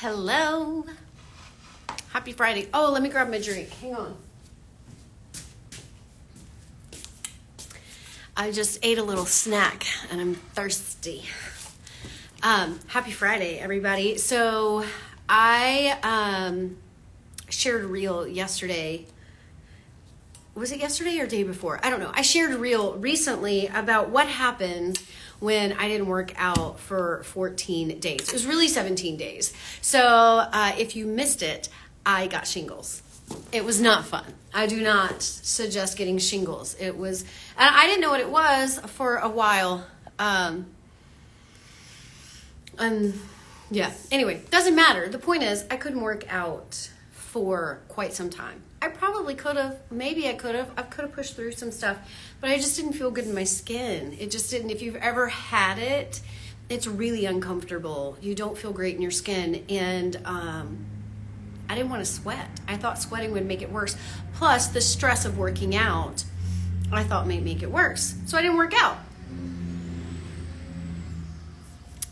Hello. Happy Friday. Oh, let me grab my drink. Hang on. I just ate a little snack and I'm thirsty. Happy Friday, everybody. So I shared a reel yesterday. Was it yesterday or day before? I don't know. I shared a reel recently about what happened when I didn't work out for 14 days. It was really 17 days. So if you missed it, I got shingles. It was not fun. I do not suggest getting shingles. It was, and I didn't know what it was for a while. Yeah, anyway, doesn't matter. The point is I couldn't work out for quite some time. I probably could have, maybe I could have pushed through some stuff, but I just didn't feel good in my skin. It just didn't. If you've ever had it, it's really uncomfortable. You don't feel great in your skin, and I didn't want to sweat. I thought sweating would make it worse. Plus, the stress of working out, I thought might make it worse. So I didn't work out.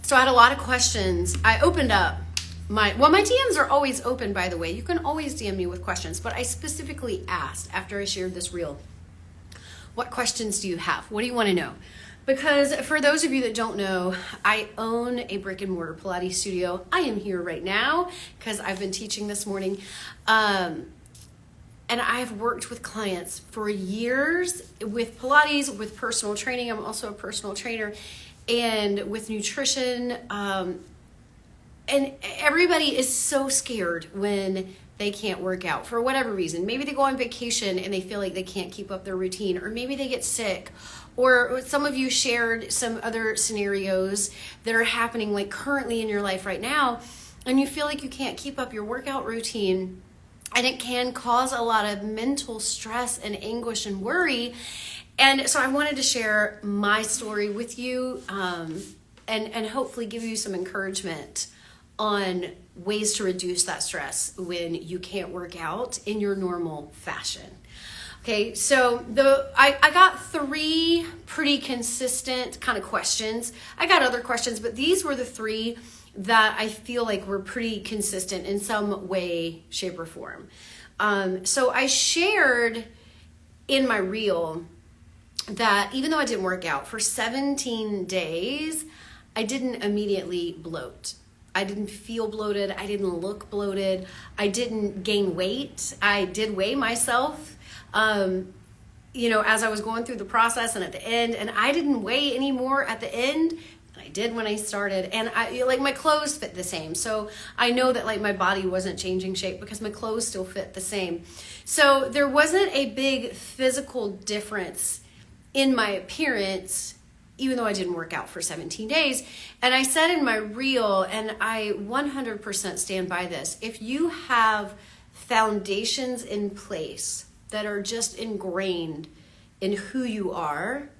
So I had a lot of questions. I opened up my DMs are always open, by the way. You can always DM me with questions, but I specifically asked after I shared this reel, what questions do you have? What do you want to know? Because for those of you that don't know, I own a brick and mortar Pilates studio. I am here right now because I've been teaching this morning. And I've worked with clients for years with Pilates, with personal training. I'm also a personal trainer, and with nutrition. And everybody is so scared when they can't work out for whatever reason. Maybe they go on vacation and they feel like they can't keep up their routine, or maybe they get sick, or some of you shared some other scenarios that are happening like currently in your life right now, and you feel like you can't keep up your workout routine, and it can cause a lot of mental stress and anguish and worry. And so I wanted to share my story with you, and hopefully give you some encouragement on ways to reduce that stress when you can't work out in your normal fashion. Okay, so I got 3 pretty consistent kind of questions. I got other questions, but these were the 3 that I feel like were pretty consistent in some way, shape, or form. So I shared in my reel that even though I didn't work out for 17 days, I didn't immediately bloat. I didn't feel bloated. I didn't look bloated. I didn't gain weight. I did weigh myself, as I was going through the process and at the end, and I didn't weigh any more at the end than I did when I started. And my clothes fit the same. So I know that my body wasn't changing shape because my clothes still fit the same. So there wasn't a big physical difference in my appearance, even though I didn't work out for 17 days. And I said in my reel, and I 100% stand by this, if you have foundations in place that are just ingrained in who you are,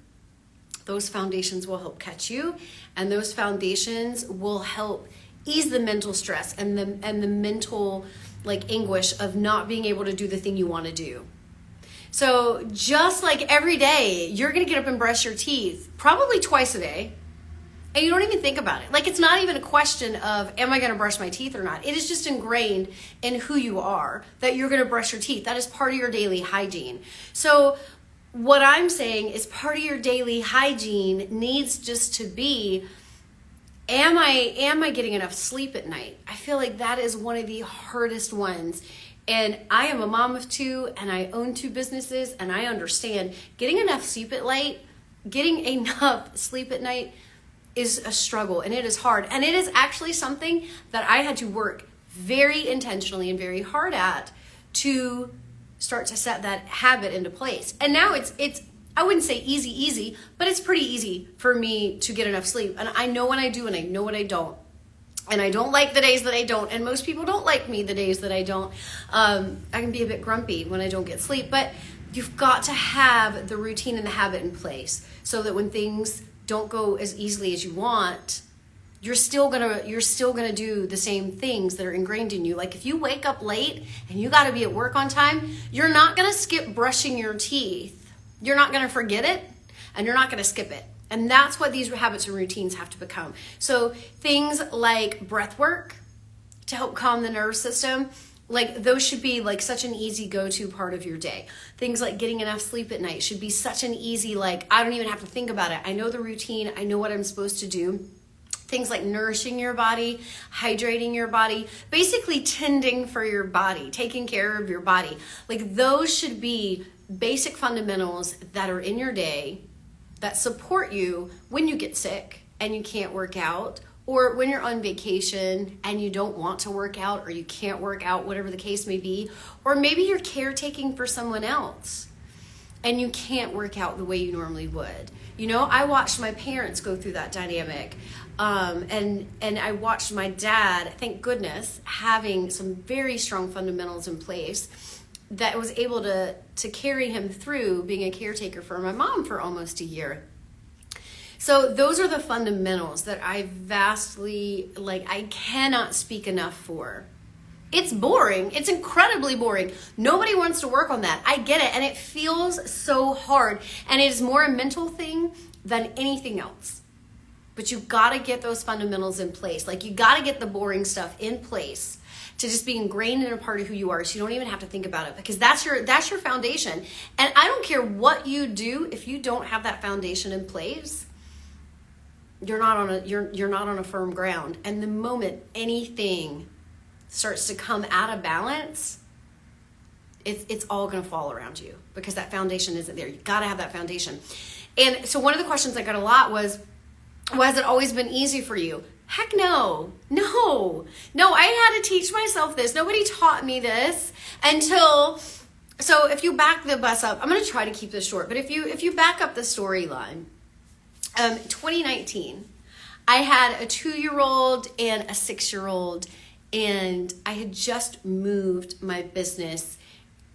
those foundations will help catch you, and those foundations will help ease the mental stress and the mental anguish of not being able to do the thing you want to do. So just like every day, you're going to get up and brush your teeth, probably twice a day, and you don't even think about it. It's not even a question of, am I going to brush my teeth or not? It is just ingrained in who you are that you're going to brush your teeth. That is part of your daily hygiene. So what I'm saying is part of your daily hygiene needs just to be, am I getting enough sleep at night? I feel like that is one of the hardest ones. And I am a mom of 2, and I own 2 businesses, and I understand getting enough sleep at night is a struggle, and it is hard. And it is actually something that I had to work very intentionally and very hard at to start to set that habit into place. And now it's I wouldn't say easy, but it's pretty easy for me to get enough sleep. And I know when I do, and I know when I don't. And I don't like the days that I don't. And most people don't like me the days that I don't. I can be a bit grumpy when I don't get sleep. But you've got to have the routine and the habit in place so that when things don't go as easily as you want, you're still gonna do the same things that are ingrained in you. Like if you wake up late and you gotta be at work on time, you're not gonna skip brushing your teeth. You're not gonna forget it, and you're not gonna skip it. And that's what these habits and routines have to become. So things like breath work, to help calm the nervous system, like those should be like such an easy go-to part of your day. Things like getting enough sleep at night should be such an easy, like I don't even have to think about it. I know the routine. I know what I'm supposed to do. Things like nourishing your body, hydrating your body, basically tending for your body, taking care of your body. Like those should be basic fundamentals that are in your day that support you when you get sick and you can't work out, or when you're on vacation and you don't want to work out or you can't work out, whatever the case may be, or maybe you're caretaking for someone else and you can't work out the way you normally would. You know, I watched my parents go through that dynamic, and I watched my dad, thank goodness, having some very strong fundamentals in place that was able to carry him through being a caretaker for my mom for almost a year. So those are the fundamentals that I vastly, like, I cannot speak enough for. It's boring. It's incredibly boring. Nobody wants to work on that. I get it. And it feels so hard. And it is more a mental thing than anything else. But you've got to get those fundamentals in place. Like, you got to get the boring stuff in place to just be ingrained in a part of who you are, so you don't even have to think about it, because that's your foundation. And I don't care what you do, if you don't have that foundation in place, you're not on a firm ground. And the moment anything starts to come out of balance, it's all going to fall around you, because that foundation isn't there. You got to have that foundation. And so one of the questions I got a lot was, well, has it always been easy for you? Heck no. I had to teach myself this. Nobody taught me this until, so if you back the bus up, I'm going to try to keep this short, but if you back up the storyline, 2019, I had a 2-year-old and a 6-year-old, and I had just moved my business.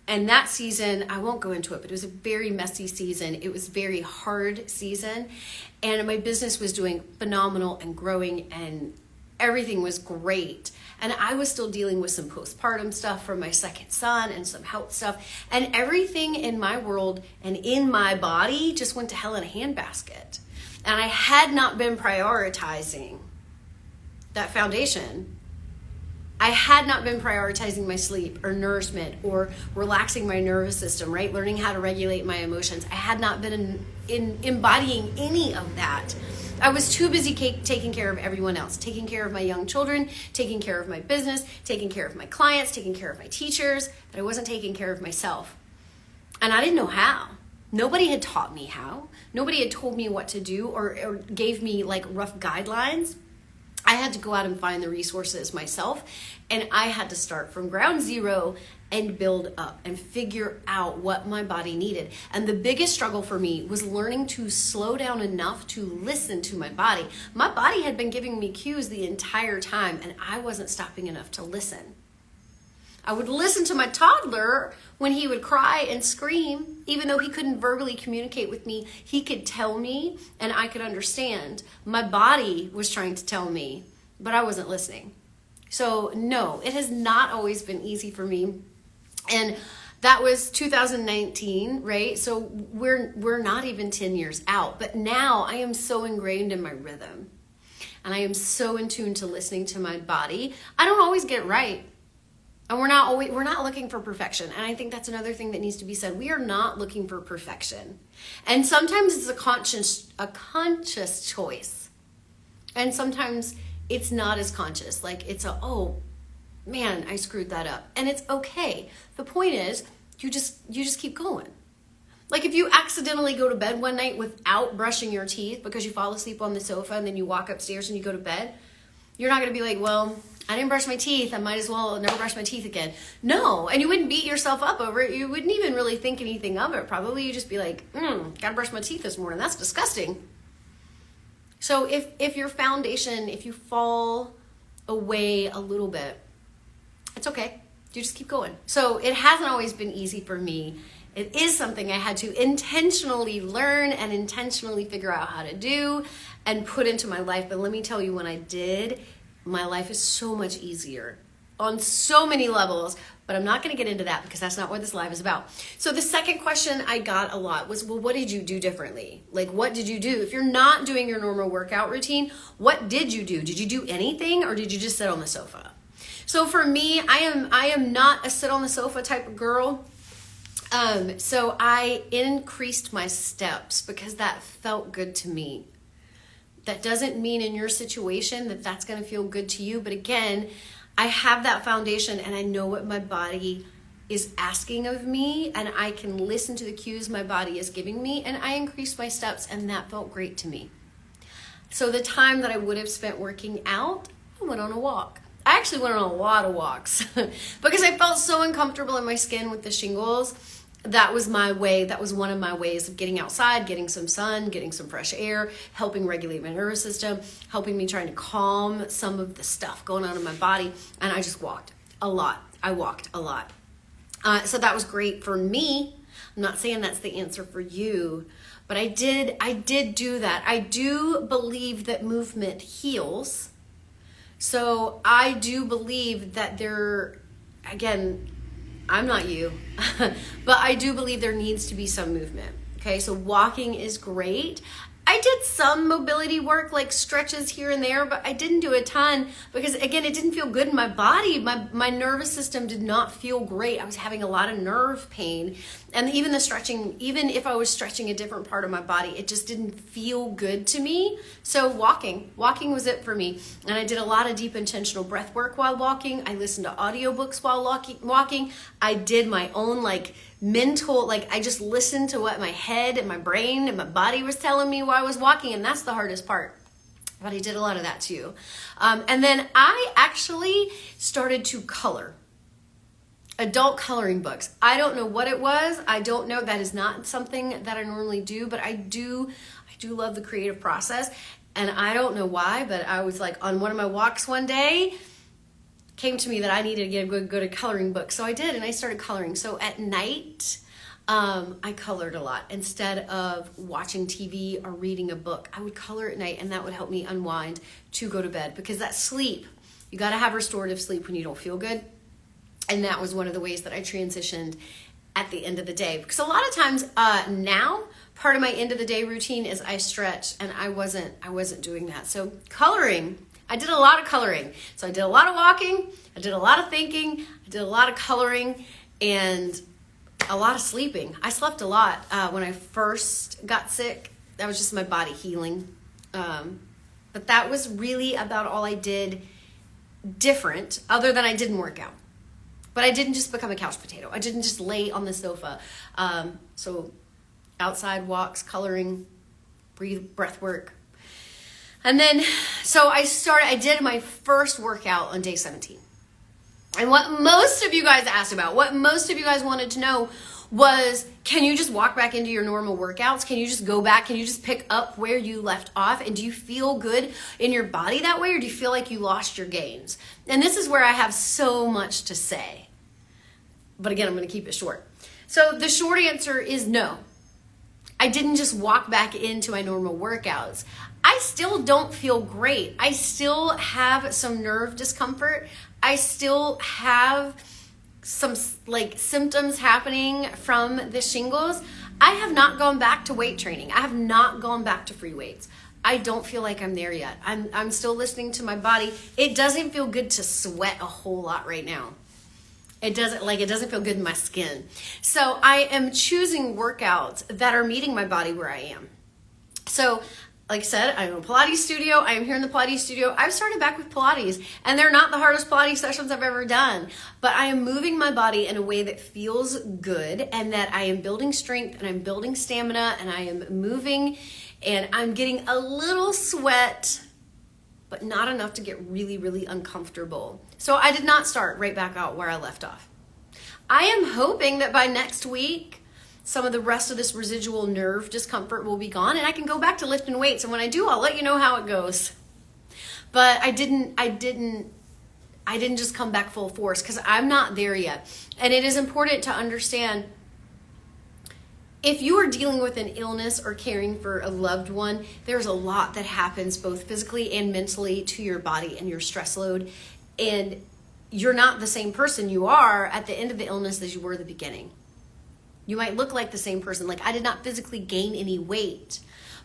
And that season, I won't go into it, but it was a very messy season. It was a very hard season. And my business was doing phenomenal and growing, and everything was great. And I was still dealing with some postpartum stuff from my second son and some health stuff. And everything in my world and in my body just went to hell in a handbasket. And I had not been prioritizing that foundation. I had not been prioritizing my sleep or nourishment or relaxing my nervous system, right? Learning how to regulate my emotions. I had not been in embodying any of that. I was too busy taking care of everyone else, taking care of my young children, taking care of my business, taking care of my clients, taking care of my teachers, but I wasn't taking care of myself. And I didn't know how. Nobody had taught me how. Nobody had told me what to do or gave me like rough guidelines. I had to go out and find the resources myself, and I had to start from ground zero and build up and figure out what my body needed. And the biggest struggle for me was learning to slow down enough to listen to my body. My body had been giving me cues the entire time, and I wasn't stopping enough to listen. I would listen to my toddler when he would cry and scream. Even though he couldn't verbally communicate with me, he could tell me and I could understand. My body was trying to tell me, but I wasn't listening. So no, it has not always been easy for me. And that was 2019, right? So we're not even 10 years out, but now I am so ingrained in my rhythm, and I am so in tune to listening to my body. I don't always get it right. And we're not looking for perfection. And I think that's another thing that needs to be said. We are not looking for perfection. And sometimes it's a conscious choice. And sometimes it's not as conscious. Like it's oh man, I screwed that up. And it's okay. The point is you just keep going. Like if you accidentally go to bed one night without brushing your teeth because you fall asleep on the sofa and then you walk upstairs and you go to bed, you're not going to be like, well, I didn't brush my teeth, I might as well never brush my teeth again. No, and you wouldn't beat yourself up over it. You wouldn't even really think anything of it. Probably you'd just be like, gotta brush my teeth this morning. That's disgusting. So if your foundation, if you fall away a little bit, it's okay. You just keep going. So it hasn't always been easy for me. It is something I had to intentionally learn and intentionally figure out how to do and put into my life. But let me tell you, when I did, my life is so much easier on so many levels, but I'm not going to get into that because that's not what this live is about. So the second question I got a lot was, well, what did you do differently? Like, what did you do? If you're not doing your normal workout routine, what did you do? Did you do anything, or did you just sit on the sofa? So for me, I am not a sit on the sofa type of girl. So I increased my steps because that felt good to me. That doesn't mean in your situation that that's going to feel good to you. But again, I have that foundation and I know what my body is asking of me, and I can listen to the cues my body is giving me, and I increased my steps, and that felt great to me. So the time that I would have spent working out, I went on a walk. I actually went on a lot of walks because I felt so uncomfortable in my skin with the shingles. That was my way. That was one of my ways of getting outside, getting some sun, getting some fresh air, helping regulate my nervous system, helping me trying to calm some of the stuff going on in my body. And I just walked a lot. I walked a lot. So that was great for me. I'm not saying that's the answer for you, but I did do that. I do believe that movement heals. So I do believe that again, I'm not you, but I do believe there needs to be some movement. Okay, so walking is great. I did some mobility work, like stretches here and there, but I didn't do a ton because, again, it didn't feel good in my body. My nervous system did not feel great. I was having a lot of nerve pain. And even the stretching, even if I was stretching a different part of my body, it just didn't feel good to me. So walking was it for me. And I did a lot of deep intentional breath work while walking. I listened to audiobooks while walking. I did my own mental, I just listened to what my head and my brain and my body was telling me while I was walking, and that's the hardest part. But I did a lot of that too. And then I actually started to color. Adult coloring books. I don't know what it was. I don't know. That is not something that I normally do, but I do love the creative process. And I don't know why, but I was on one of my walks one day, came to me that I needed to get a good coloring book. So I did, and I started coloring. So at night, I colored a lot. Instead of watching TV or reading a book, I would color at night, and that would help me unwind to go to bed. Because that sleep, you got to have restorative sleep when you don't feel good. And that was one of the ways that I transitioned at the end of the day. Because a lot of times now, part of my end of the day routine is I stretch, and I wasn't doing that. So coloring, I did a lot of coloring. So I did a lot of walking, I did a lot of thinking, I did a lot of coloring, and a lot of sleeping. I slept a lot when I first got sick. That was just my body healing. But that was really about all I did different, other than I didn't work out. But I didn't just become a couch potato. I didn't just lay on the sofa. So outside walks, coloring, breath work. And then, so I did my first workout on day 17. And what most of you guys asked about, what most of you guys wanted to know was, can you just walk back into your normal workouts? Can you just go back? Can you just pick up where you left off? And do you feel good in your body that way? Or do you feel like you lost your gains? And this is where I have so much to say. But again, I'm going to keep it short. So the short answer is no. I didn't just walk back into my normal workouts. I still don't feel great. I still have some nerve discomfort. I still have some symptoms happening from the shingles. I have not gone back to weight training. I have not gone back to free weights. I don't feel like I'm there yet. I'm still listening to my body. It doesn't feel good to sweat a whole lot right now. It doesn't feel good in my skin. So I am choosing workouts that are meeting my body where I am. So like I said, I'm in a Pilates studio. I am here in the Pilates studio. I've started back with Pilates, and they're not the hardest Pilates sessions I've ever done, but I am moving my body in a way that feels good, and that I am building strength, and I'm building stamina, and I am moving, and I'm getting a little sweat, but not enough to get really, really uncomfortable. So I did not start right back out where I left off. I am hoping that by next week, some of the rest of this residual nerve discomfort will be gone, and I can go back to lifting weights. And when I do, I'll let you know how it goes. But I didn't just come back full force, because I'm not there yet. And it is important to understand, if you are dealing with an illness or caring for a loved one, there's a lot that happens both physically and mentally to your body and your stress load. And you're not the same person you are at the end of the illness as you were at the beginning. You might look like the same person. Like, I did not physically gain any weight,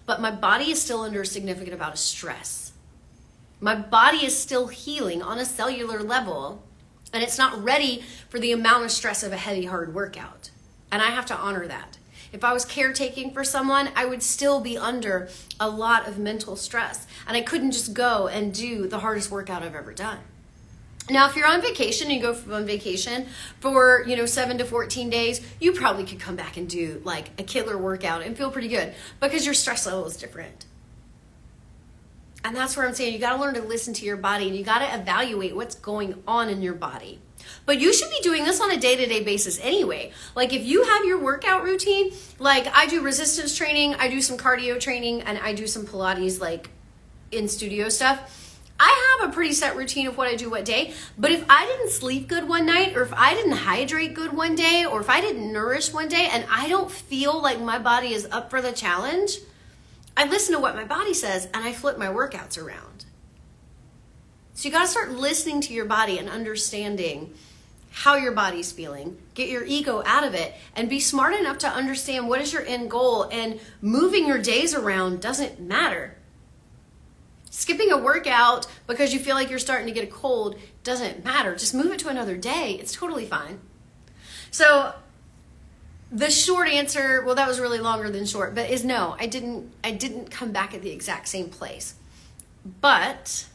but my body is still under a significant amount of stress. My body is still healing on a cellular level, And it's not ready for the amount of stress of a heavy, hard workout. And I have to honor that. If I was caretaking for someone, I would still be under a lot of mental stress. And I couldn't just go and do the hardest workout I've ever done. Now, if you're on vacation, you go on vacation for, 7 to 14 days, you probably could come back and do like a killer workout and feel pretty good because your stress level is different. And that's where I'm saying you got to learn to listen to your body and you got to evaluate what's going on in your body. But you should be doing this on a day-to-day basis anyway. Like if you have your workout routine, like I do resistance training, I do some cardio training, and I do some Pilates like in studio stuff. I have a pretty set routine of what I do what day. But if I didn't sleep good one night, or if I didn't hydrate good one day, or if I didn't nourish one day, and I don't feel like my body is up for the challenge, I listen to what my body says and I flip my workouts around. So you got to start listening to your body and understanding how your body's feeling. Get your ego out of it and be smart enough to understand what is your end goal, and moving your days around doesn't matter. Skipping a workout because you feel like you're starting to get a cold doesn't matter. Just move it to another day. It's totally fine. So the short answer, well, that was really longer than short, but is no, I didn't come back at the exact same place. But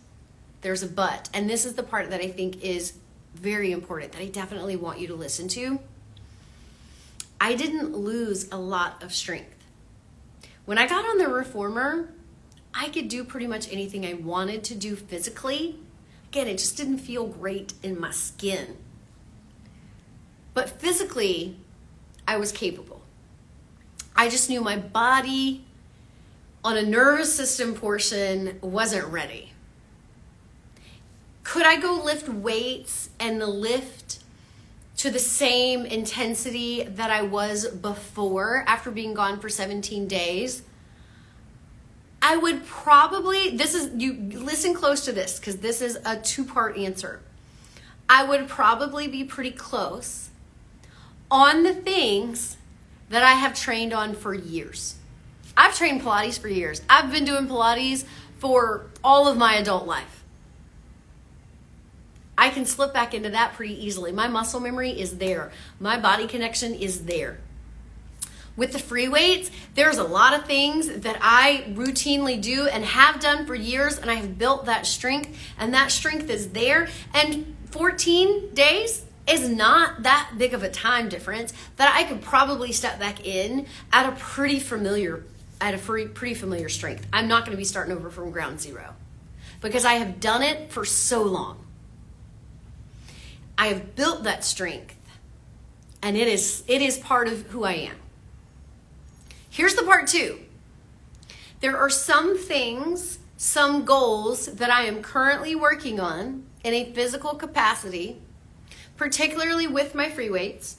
there's a but, and this is the part that I think is very important that I definitely want you to listen to. I didn't lose a lot of strength. When I got on the reformer, I could do pretty much anything I wanted to do physically. Again, it just didn't feel great in my skin. But physically, I was capable. I just knew my body on a nervous system portion wasn't ready. Could I go lift weights and lift to the same intensity that I was before after being gone for 17 days? I would probably, you listen close to this because this is a 2-part answer. I would probably be pretty close on the things that I have trained on for years. I've trained Pilates for years. I've been doing Pilates for all of my adult life. I can slip back into that pretty easily. My muscle memory is there. My body connection is there. With the free weights, there's a lot of things that I routinely do and have done for years, and I have built that strength, and that strength is there. And 14 days is not that big of a time difference that I could probably step back in at a pretty familiar strength. I'm not going to be starting over from ground zero because I have done it for so long. I have built that strength, and it is part of who I am. Here's the part 2. There are some things, some goals that I am currently working on in a physical capacity, particularly with my free weights,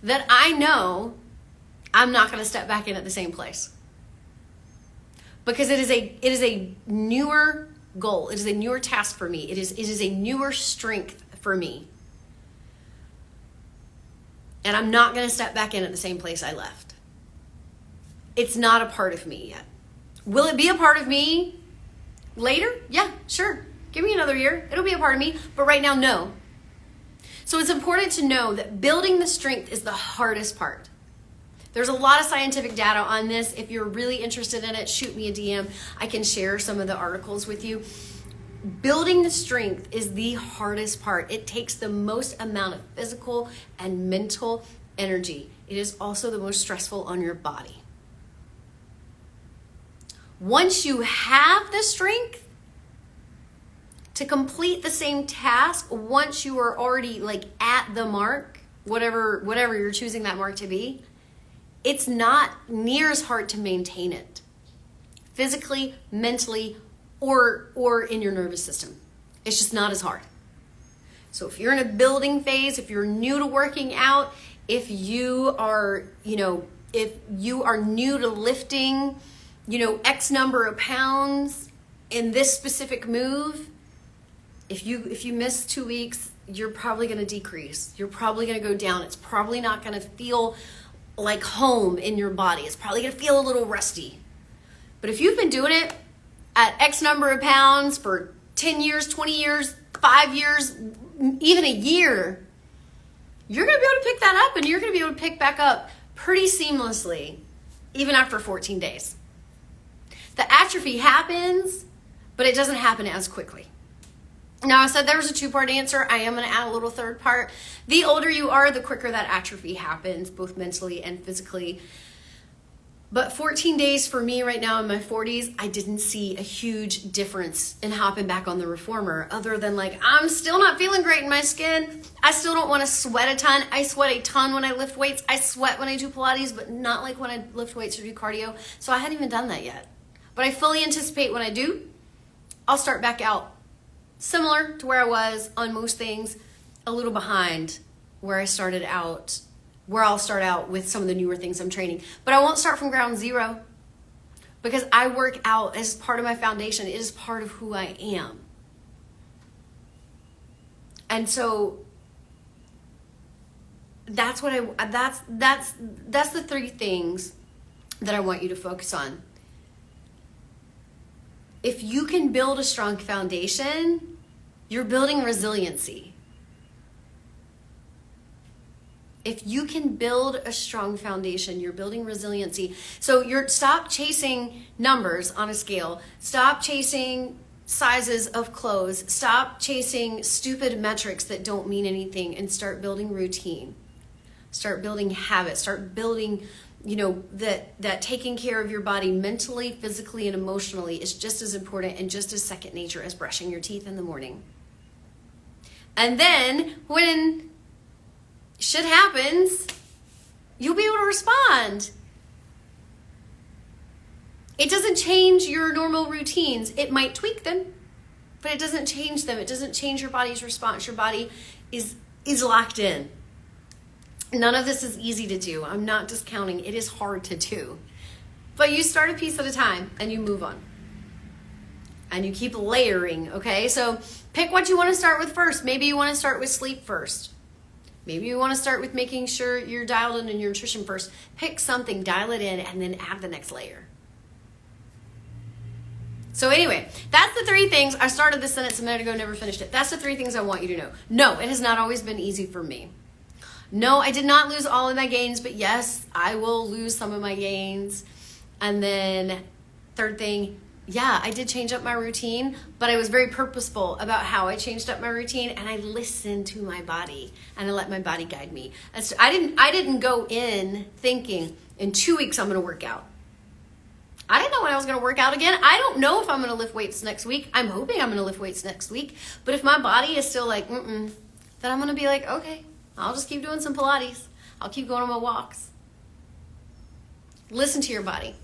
that I know I'm not going to step back in at the same place. Because it is a newer goal. It is a newer task for me. It is a newer strength for me. And I'm not going to step back in at the same place I left. It's not a part of me yet. Will it be a part of me later? Yeah, sure. Give me another year. It'll be a part of me. But right now, no. So it's important to know that building the strength is the hardest part. There's a lot of scientific data on this. If you're really interested in it, shoot me a DM. I can share some of the articles with you. Building the strength is the hardest part. It takes the most amount of physical and mental energy. It is also the most stressful on your body. Once you have the strength to complete the same task, once you are already like at the mark, whatever you're choosing that mark to be, it's not near as hard to maintain it physically, mentally, or in your nervous system. It's just not as hard. So if you're in a building phase, if you're new to working out, if you are new to lifting, X number of pounds in this specific move, if you miss 2 weeks, you're probably going to decrease. You're probably going to go down. It's probably not going to feel like home in your body. It's probably going to feel a little rusty. But if you've been doing it at X number of pounds for 10 years, 20 years, 5 years, even a year, you're going to be able to pick that up, and you're going to be able to pick back up pretty seamlessly, even after 14 days. The atrophy happens, but it doesn't happen as quickly. Now, I said there was a 2-part answer. I am going to add a little third part. The older you are, the quicker that atrophy happens, both mentally and physically. But 14 days for me right now in my 40s, I didn't see a huge difference in hopping back on the reformer, other than like, I'm still not feeling great in my skin. I still don't want to sweat a ton. I sweat a ton when I lift weights. I sweat when I do Pilates, but not like when I lift weights or do cardio. So I hadn't even done that yet. But I fully anticipate when I do, I'll start back out similar to where I was on most things, a little behind where I started out, where I'll start out with some of the newer things I'm training. But I won't start from ground zero, because I work out as part of my foundation. It is part of who I am. And so that's what that's the 3 things that I want you to focus on. If you can build a strong foundation, you're building resiliency. If you can build a strong foundation, you're building resiliency. So stop chasing numbers on a scale. Stop chasing sizes of clothes. Stop chasing stupid metrics that don't mean anything, and start building routine. Start building habits. Start building, that taking care of your body mentally, physically, and emotionally is just as important and just as second nature as brushing your teeth in the morning. And then when shit happens, you'll be able to respond. It doesn't change your normal routines. It might tweak them, but it doesn't change them. It doesn't change your body's response. Your body is locked in. None of this is easy to do. I'm not discounting. It is hard to do. But you start a piece at a time and you move on. And you keep layering, okay? So pick what you want to start with first. Maybe you want to start with sleep first. Maybe you want to start with making sure you're dialed in your nutrition first. Pick something, dial it in, and then add the next layer. So anyway, that's the 3 things. I started this sentence a minute ago, never finished it. That's the 3 things I want you to know. No, it has not always been easy for me. No, I did not lose all of my gains, but yes, I will lose some of my gains. And then 3rd thing, yeah, I did change up my routine, but I was very purposeful about how I changed up my routine, and I listened to my body and I let my body guide me. I didn't go in thinking in 2 weeks I'm going to work out. I didn't know when I was going to work out again. I don't know if I'm going to lift weights next week. I'm hoping I'm going to lift weights next week. But if my body is still like, then I'm going to be like, okay, I'll just keep doing some Pilates. I'll keep going on my walks. Listen to your body.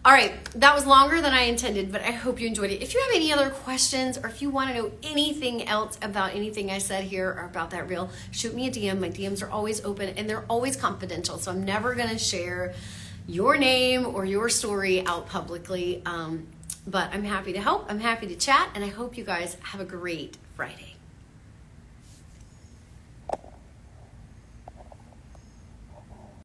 All right, that was longer than I intended, but I hope you enjoyed it. If you have any other questions, or if you want to know anything else about anything I said here or about that reel, shoot me a DM. My DMs are always open, and they're always confidential, so I'm never going to share your name or your story out publicly. But I'm happy to help. I'm happy to chat, and I hope you guys have a great Friday.